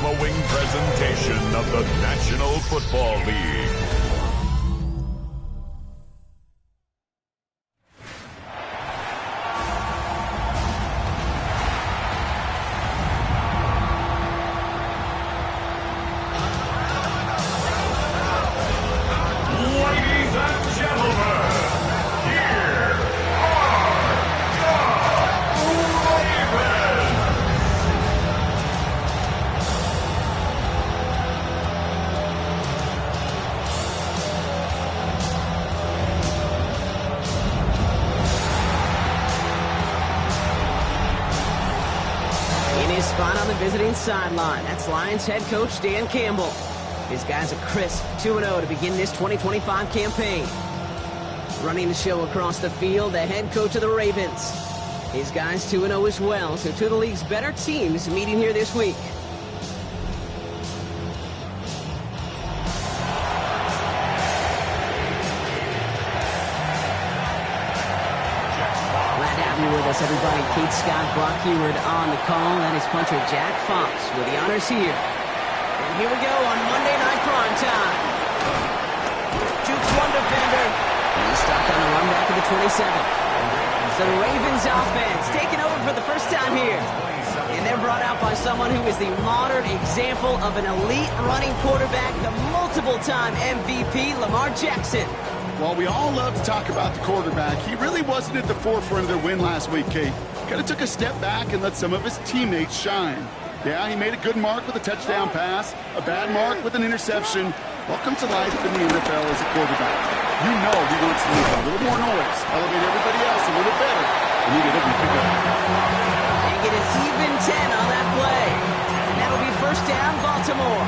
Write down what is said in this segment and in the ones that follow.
following presentation of the National Football League. Ladies and gentlemen, here are the Ravens. In his spot on the visiting sideline, that's Lions head coach Dan Campbell. His guys are crisp 2-0 to begin this 2025 campaign. Running the show across the field, the head coach of the Ravens. His guys 2-0 as well, so two of the league's better teams meeting here this week. Glad to have you with us, everybody. Kate Scott, Brock Heward on the call, and his puncher Jack Fox with the honors here. And here we go on Monday Night Primetime. Jukes one defender. He's stuck on the run back of the 27. So the Ravens offense taking over for the first time here. And they're brought out by someone who is the modern example of an elite running quarterback, the multiple-time MVP, Lamar Jackson. While we all love to talk about the quarterback, he really wasn't at the forefront of their win last week, Kate. Kind of took a step back and let some of his teammates shine. Yeah, he made a good mark with a touchdown pass, a bad mark with an interception. Welcome to life in the NFL as a quarterback. You know he wants to make a little more noise, elevate everybody else a little better, and he did everything good. They get an even 10 on that play. And that'll be first down, Baltimore.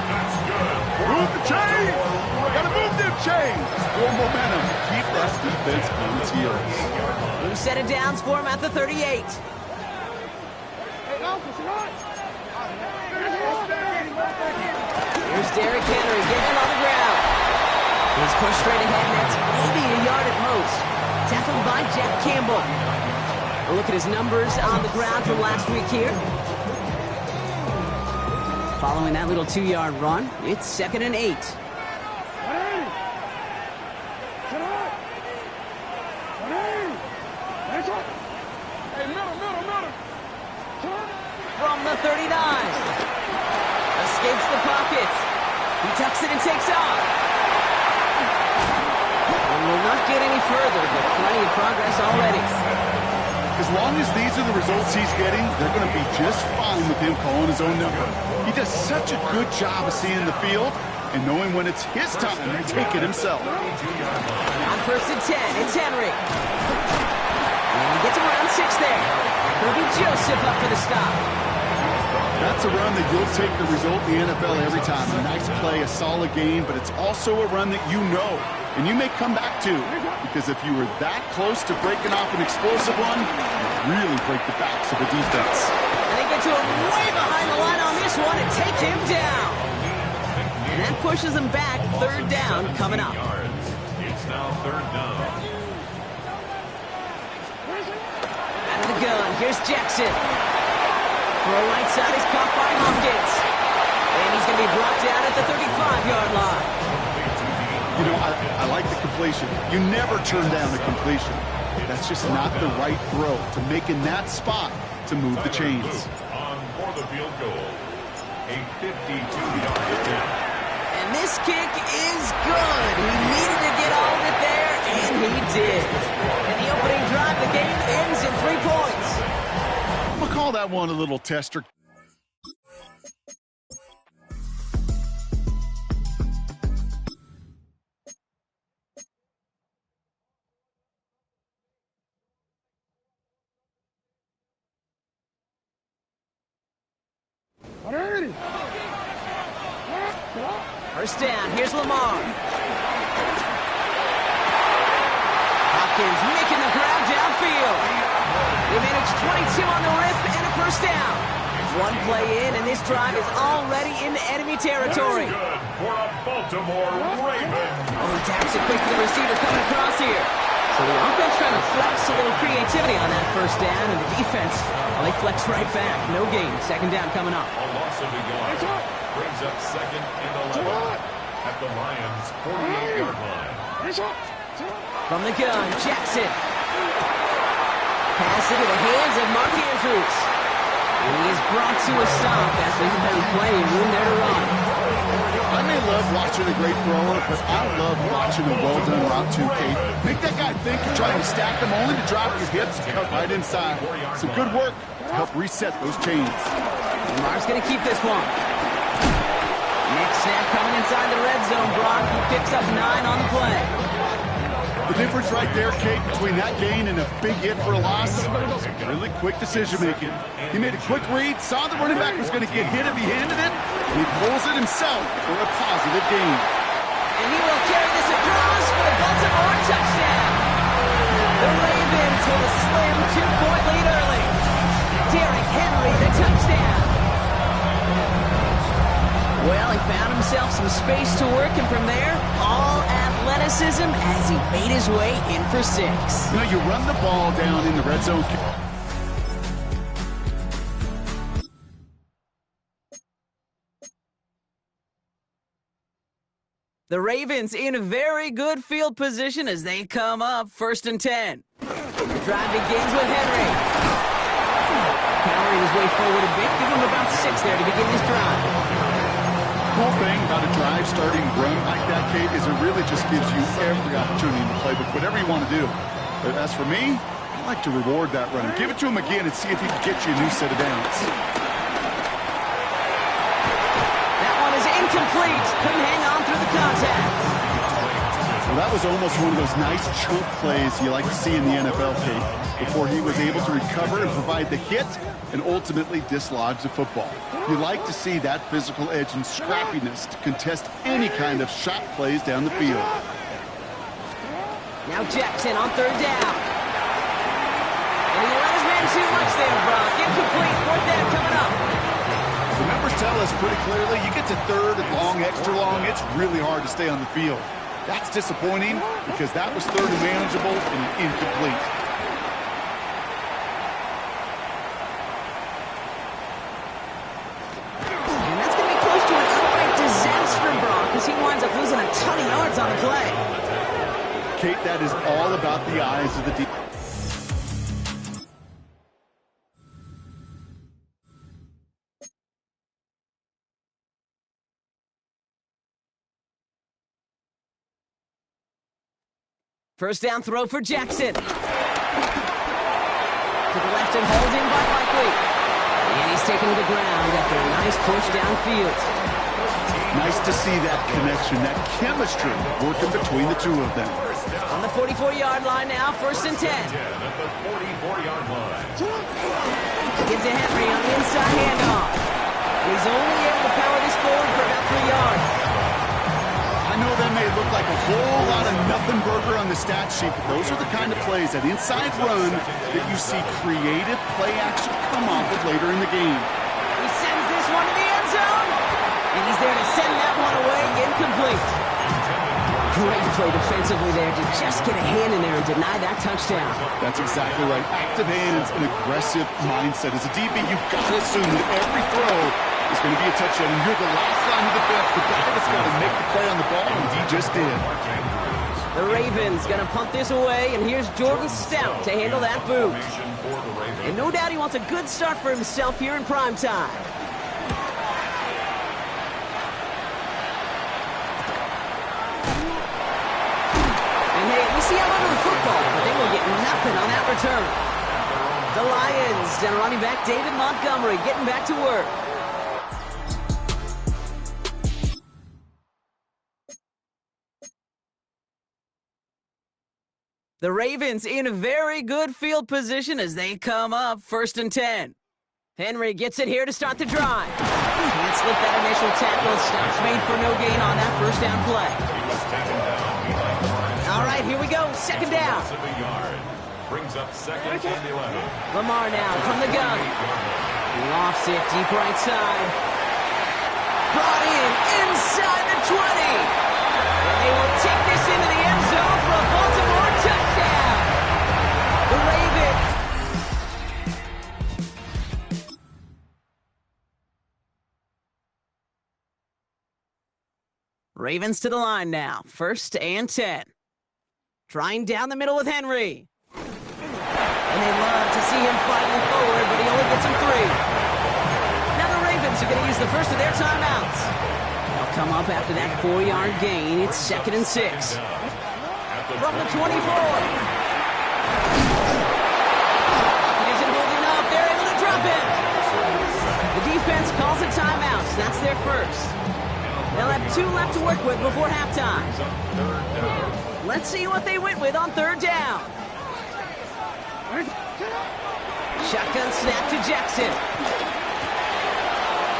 Move the chains! Gotta move them chains! More momentum. Keep that defense on its heels. New set of downs for him at the 38. Here's Derrick Henry getting on the ground. He's pushed straight ahead, and that's maybe a yard at most. Tackled by Jack Campbell. A look at his numbers on the ground from last week here. Following that little 2-yard run, it's 2nd and 8. From the 39. Escapes the pocket. He tucks it and takes off. And will not get any further, but plenty of progress already. As long as these are the results he's getting, they're going to be just fine with him calling his own number. He does such a good job of seeing the field and knowing when it's his time to take it himself. On 1st and 10, it's Henry. And he gets around 6 there. Kirby Joseph up for the stop. That's a run that you'll take the result in the NFL every time. A nice play, a solid game, but it's also a run that you know and you may come back to, because if you were that close to breaking off an explosive one, you really break the backs of the defense. And they get to him way behind the line on this one and take him down. And that pushes him back. 3rd down coming up. It's now 3rd down. Out of the gun, here's Jackson. Throw right side is caught by Hopkins. And he's going to be brought down at the 35-yard line. You know, I like the completion. You never turn down a completion. That's just not the right throw to make in that spot to move the chains. On for the field goal. A 52-yard attempt. And this kick is good. He needed to get all of it there, and he did. And the opening drive, the game ends in 3 points. We'll call that one a little tester. First down, here's Lamar. Hopkins making the ground downfield. They managed 22 on the rip and a first down. One play in, and this drive is already into enemy territory. That's good for a Baltimore Raven. Oh, he taps it quick to the receiver coming across here. So the offense trying to flex a little creativity on that first down, and the defense, well, they flex right back. No gain. Second down coming up. A loss of a yard. Brings up second and 11 at the Lions' 48-yard line. From the gun, Jackson. Pass into the hands of Mark Andrews. And he is brought to a stop after he's been playing room there to run. I may love watching a great thrower, but I love watching a well-done route too, Kate. Make that guy think you're trying to stack them only to drop your hips and cut right inside. Some good work to help reset those chains. Lamar's going to keep this one. Next snap coming inside the red zone. Brock, he picks up 9 on the play. The difference right there, Kate, between that gain and a big hit for a loss, really quick decision-making. He made a quick read, saw the running back was going to get hit if he handed it, and he pulls it himself for a positive gain. And he will carry this across for the Baltimore touchdown. The Ravens with a slim 2-point lead early. Derrick Henry, the touchdown. Well, he found himself some space to work, and from there, all athleticism as he made his way in for 6. You know, you run the ball down in the red zone. The Ravens in a very good field position as they come up 1st and 10. The drive begins with Henry. Powering his way forward a bit, give him about 6 there to begin this drive. The cool thing about a drive starting run like that, Kate, is it really just gives you every opportunity in the playbook, whatever you want to do. But as for me, I like to reward that run. Give it to him again and see if he can get you a new set of downs. That one is incomplete. Couldn't hang on through the contact. Well, that was almost one of those nice chunk plays you like to see in the NFL, Kate, before he was able to recover and provide the hit and ultimately dislodge the football. You like to see that physical edge and scrappiness to contest any kind of shot plays down the field. Now Jackson on 3rd down. And he let his man too much there, Brock. Incomplete. 4th down coming up. The numbers tell us pretty clearly, you get to 3rd and long, extra long, it's really hard to stay on the field. That's disappointing because that was 3rd and manageable and incomplete. And that's going to be close to an outright disaster, Brock, as he winds up losing a ton of yards on the play. Kate, that is all about the eyes of the defense. First down throw for Jackson. To the left and holding by Likely. And he's taken to the ground after a nice push downfield. Nice to see that connection, that chemistry working between the two of them. On the 44-yard line now, 1st and 10. At the 44-yard line. Gives to Henry on the inside handoff. And he's only able to power this forward for about 3 yards. I know that may look like a whole lot of nothing burger on the stat sheet, but those are the kind of plays, that inside run, that you see creative play action come off of later in the game. He sends this one to the end zone. And he's there to send that one away, incomplete. Great play defensively there to just get a hand in there and deny that touchdown. That's exactly right. Active hands and aggressive mindset. As a DB, you've got to assume that every throw is going to be a touchdown. And you're the last line of defense, the guy that's got to make the play on the ball, and he just did. The Ravens going to punt this away, and here's Jordan Stout to handle that boot. And no doubt he wants a good start for himself here in prime time. And hey, we see how under the football, but they will get nothing on that return. The Lions and running back David Montgomery getting back to work. The Ravens in a very good field position as they come up 1st and 10. Henry gets it here to start the drive. Can't slip that initial tackle. Stops made for no gain on that first down play. All right, here we go. 2nd down. Brings up 2nd and 11. Lamar now from the gun. Lofts it deep right side. Brought in inside the 20. And they will take this into the end zone for a Baltimore touchdown. Ravens to the line now. 1st and 10. Trying down the middle with Henry. And they love to see him fighting forward, but he only gets him 3. Now the Ravens are going to use the first of their timeouts. They'll come up after that 4-yard gain. It's 2nd and 6. From the 24. He isn't holding up. They're able to drop it. The defense calls a timeout. That's their first. They'll have 2 left to work with before halftime. Let's see what they went with on 3rd down. Shotgun snap to Jackson.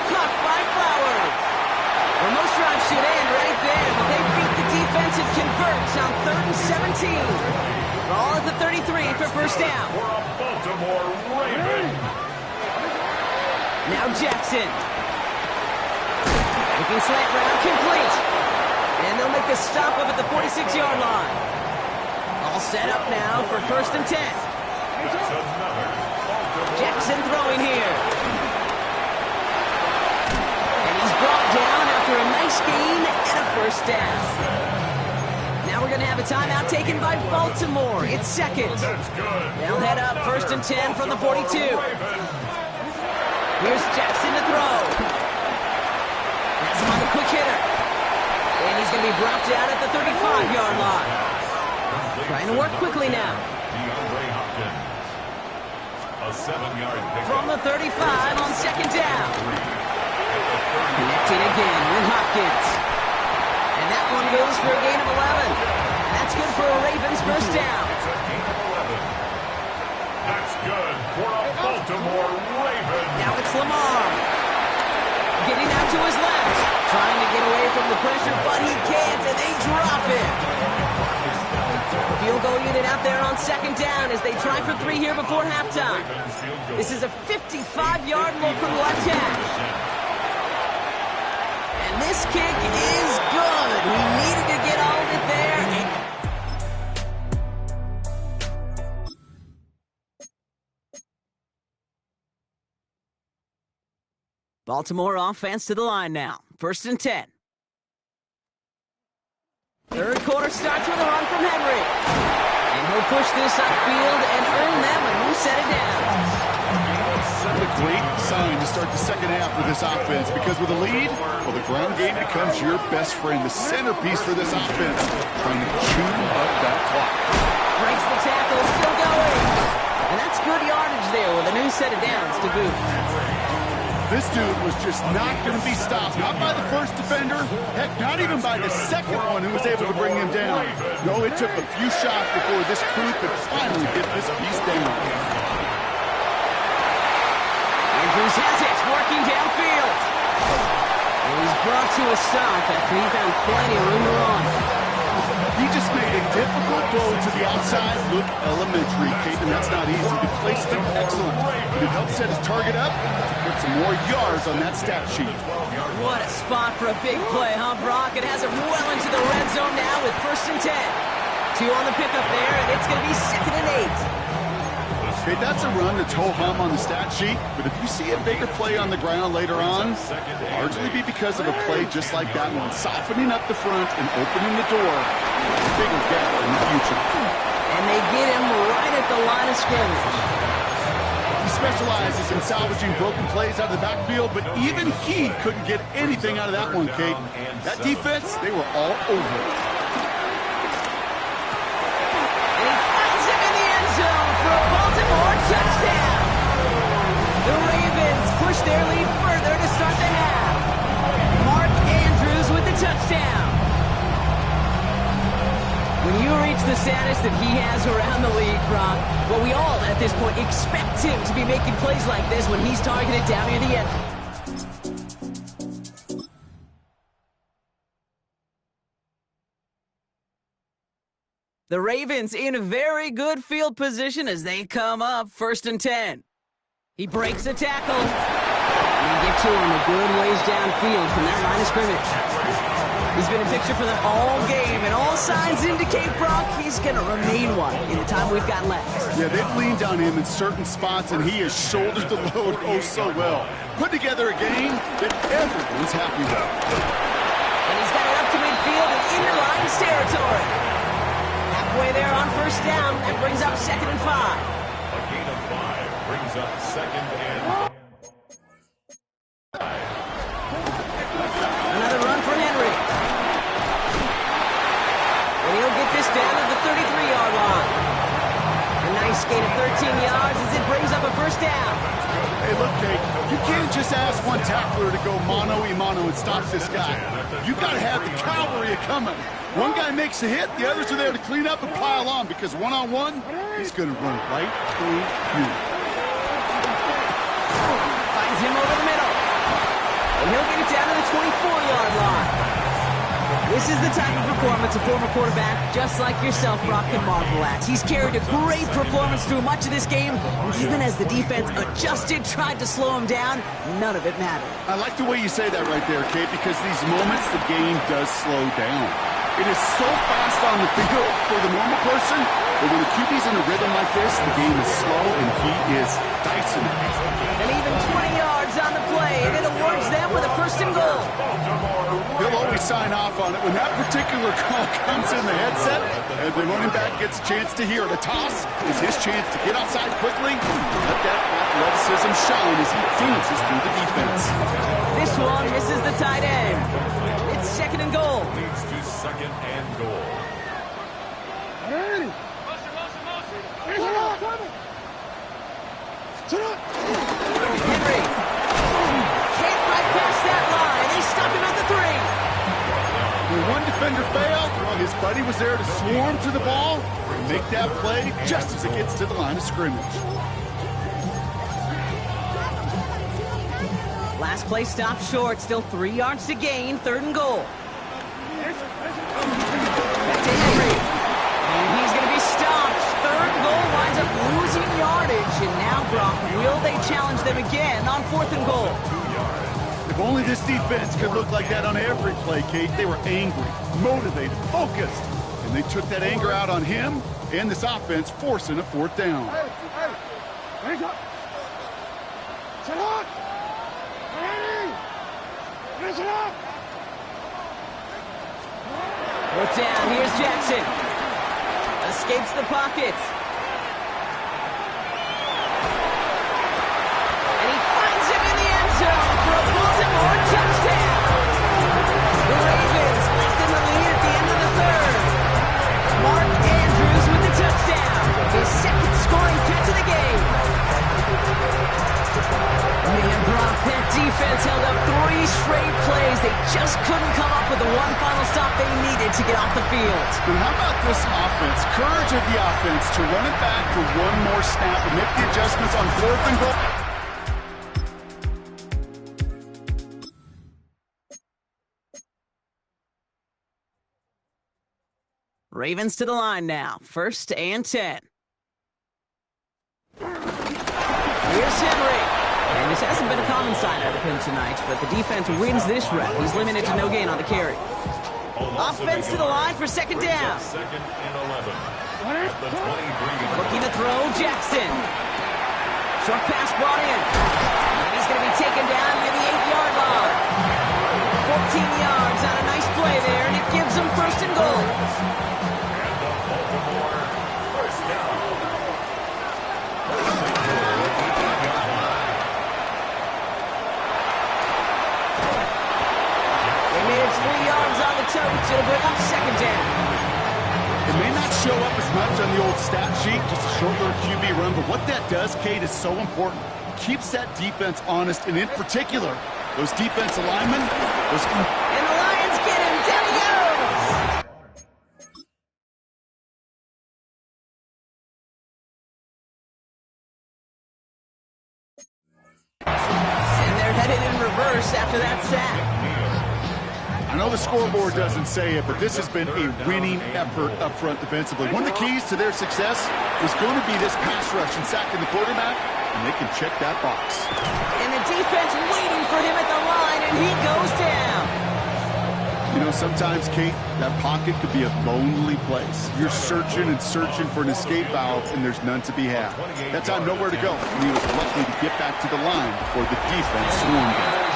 Caught by Flowers. Well, most drives should end right there, but they beat the defense and converts on 3rd and 17. Ball at the 33 for 1st down. For a Baltimore Raven. Now Jackson. Looking slant route, complete. And they'll make the stop up at the 46-yard line. All set up now for 1st and 10. Jackson throwing here. And he's brought down after a nice gain and a 1st down. Now we're going to have a timeout taken by Baltimore. It's 2nd. They'll head up 1st and 10 from the 42. Here's Jackson to throw. That's him on the quick hitter. And he's going to be brought down at the 35-yard line. Trying to work quickly now. From the 35 on 2nd down. Connecting again with Hopkins. And that one goes for a gain of 11. And that's good for a Ravens 1st down. That's good for a Baltimore Raven. Now it's Lamar. Getting out to his left. Trying to get away from the pressure, but he can't, and they drop it. Field goal unit out there on 2nd down as they try for 3 here before halftime. This is a 55-yard look from left hash. And this kick is good. He needed to get all of it there. Baltimore offense to the line now. 1st and 10. 3rd quarter starts with a run from Henry. And he'll push this upfield and earn them a new set of downs. What a great sign to start the 2nd half for this offense, because with a lead, well, the ground game becomes your best friend, the centerpiece for this offense, trying to chew up that clock. Breaks the tackle, still going. And that's good yardage there with a new set of downs to boot. This dude was just not going to be stopped, not by the first defender, heck, not even by the second one who was able to bring him down. No, it took a few shots before this crew could finally get this piece down. Andrews has it, working downfield. And he's brought to a stop after he found plenty of room to run. He just made a difficult throw to the outside look elementary, Kate, and that's not easy. The placement, excellent. But it helped set his target up to put some more yards on that stat sheet. What a spot for a big play, huh, Brock? It has it well into the red zone now with 1st and 10. 2 on the pickup there, and it's going to be 2nd and 8. Okay, that's a run that's ho-hum on the stat sheet, but if you see a bigger play on the ground later on, largely be because of a play just like that one, softening up the front and opening the door to a bigger gap in the future. And they get him right at the line of scrimmage. He specializes in salvaging broken plays out of the backfield, but even he couldn't get anything out of that one, Kate. That defense, they were all over it. And he finds him in the end zone for a Baltimore touchdown. The Ravens push their lead further to start the half. Mark Andrews with the touchdown. When you reach the status that he has around the league, Brock, well, we all at this point expect him to be making plays like this when he's targeted down near the end. The Ravens in a very good field position as they come up 1st and 10. He breaks a tackle. And they get to him a good ways downfield from that line of scrimmage. He's been a fixture for them all game, and all signs indicate, Brock, he's going to remain one in the time we've got left. Yeah, they've leaned on him in certain spots, and he has shouldered the load oh so well. Put together a game that everyone's happy with. And he's got it up to midfield. near Lions territory. Halfway there on first down. That brings up 2nd and 5. A gain of 5 brings up 2nd and 5. Another run for Henry. And he'll get this down at the 33-yard line. A nice gain of 13 yards as it brings up a first down. Hey, look, Kate, you can't just ask one tackler to go mano-a-mano and stop this guy. You got to have the cavalry coming. One guy makes a hit, the others are there to clean up and pile on, because one-on-one, he's going to run right through you. Finds him over the middle. And he'll get it down to the 24-yard line. This is the type of performance a former quarterback, just like yourself, Brock, can marvel at. He's carried a great performance through much of this game, and even as the defense adjusted, tried to slow him down, none of it mattered. I like the way you say that right there, Kate, because these moments the game does slow down. It is so fast on the field for the normal person, but when the QB's in a rhythm like this, the game is slow and he is dicing it. And even 20 yards on the play, and it awards them with a 1st and goal. He'll always sign off on it. When that particular call comes in the headset and the running back gets a chance to hear it, a toss is his chance to get outside quickly, let that athleticism shine as he dances through the defense. This one misses the tight end. It's 2nd and goal. Leads to 2nd and goal. Henry can't bypass that line. They stop him at the 3. When one defender failed, well, his buddy was there to swarm to the ball and make that play just as it gets to the line of scrimmage. Last play stopped short. Still 3 yards to gain. 3rd and goal. Back to Henry. And he's going to be stopped. 3rd goal winds up losing yardage. And now, Brock, will they challenge them again on 4th and goal? If only this defense could look like that on every play, Kate. They were angry, motivated, focused. And they took that anger out on him and this offense, forcing a 4th down. Fourth down. Here's Jackson. Escapes the pocket. And he finds him in the end zone for a Baltimore touchdown. The Ravens left in the lead at the end of the 3rd. Mark Andrews with the touchdown. His 2nd scoring catch of the game. Man, Brock, that defense held up 3 straight plays. They just couldn't come up with the one final stop they needed to get off the field. And how about this offense? Courage of the offense to run it back for one more snap and make the adjustments on 4th and goal. Ravens to the line now. 1st and 10. Here's Henry. And this hasn't been a common sight out of him tonight, but the defense wins this rep. He's limited to no gain on the carry. Offense to the line for 2nd down. 2nd and 11. At the 23. Looking to throw, Jackson. Short pass brought in. And he's going to be taken down near the 8-yard line. 14 yards on a nice play there, and it gives them 1st and goal. And the Baltimore 1st down. They made it 3 yards on the tote. It'll bring up 2nd down. It may not show up as much on the old stat sheet, just a short little QB run, but what that does, Kate, is so important. Keeps that defense honest, and in particular, those defense linemen, And the Lions get him. Down he goes. And they're headed in reverse after that sack. I know the scoreboard doesn't say it, but this has been a winning effort up front defensively. One of the keys to their success was going to be this pass rush and sacking the quarterback, and they can check that box. And the defense waiting for him at the line, and he goes down. You know, sometimes, Kate, that pocket could be a lonely place. You're searching and searching for an escape valve, and there's none to be had. That time, nowhere to go. And he was lucky to get back to the line before the defense swarmed him.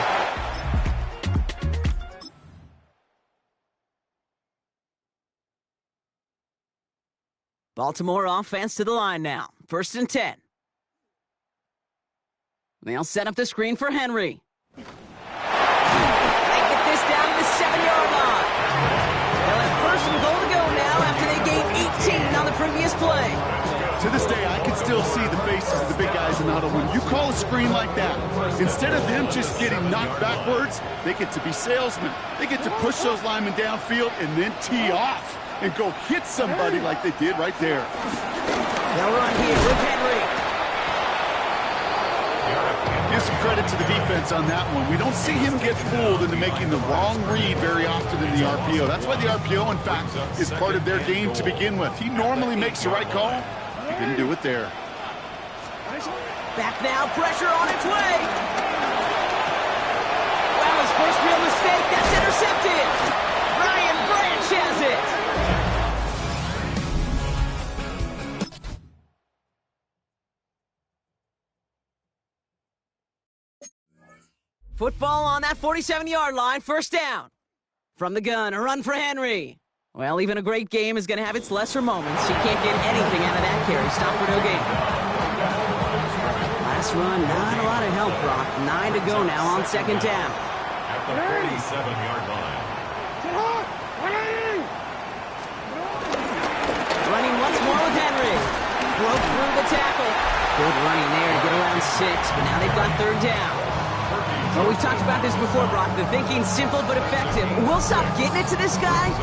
Baltimore offense to the line now. 1st and 10. They'll set up the screen for Henry. They get this down to the 7-yard line. They'll have 1st and goal to go now after they gained 18 on the previous play. To this day, I can still see the faces of the big guys in the huddle. When you call a screen like that, instead of them just getting knocked backwards, they get to be salesmen. They get to push those linemen downfield and then tee off and go hit somebody like they did right there. They'll run here with Henry. Give some credit to the defense on that one. We don't see him get fooled into making the wrong read very often in the RPO. That's why the RPO, in fact, is part of their game to begin with. He normally makes the right call. He didn't do it there. Back now, pressure on its way. Well, his first real mistake, that's intercepted. Brian Branch has it. Football on that 47-yard line, 1st down. From the gun, a run for Henry. Well, even a great game is going to have its lesser moments. You can't get anything out of that carry. Stop for no gain. Last run, not a lot of help, Brock. 9 to go now on 2nd down. At the 47-yard line. Running once more with Henry. Broke through the tackle. Good running there to get around 6, but now they've got 3rd down. Well, we've talked about this before, Brock. The thinking's simple but effective. We'll stop getting it to this guy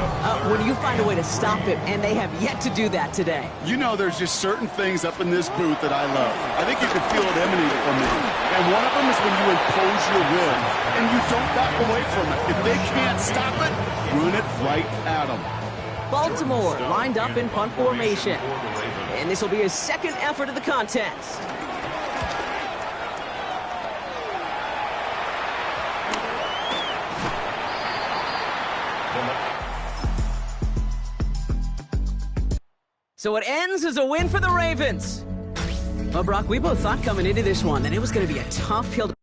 when you find a way to stop him, and they have yet to do that today. You know, there's just certain things up in this booth that I love. I think you can feel it emanating from them. And one of them is when you impose your will, and you don't back away from it. If they can't stop it, run it right at them. Baltimore lined up in punt formation. And this will be his 2nd effort of the contest. So it ends as a win for the Ravens. Well, Brock, we both thought coming into this one that it was going to be a tough hill to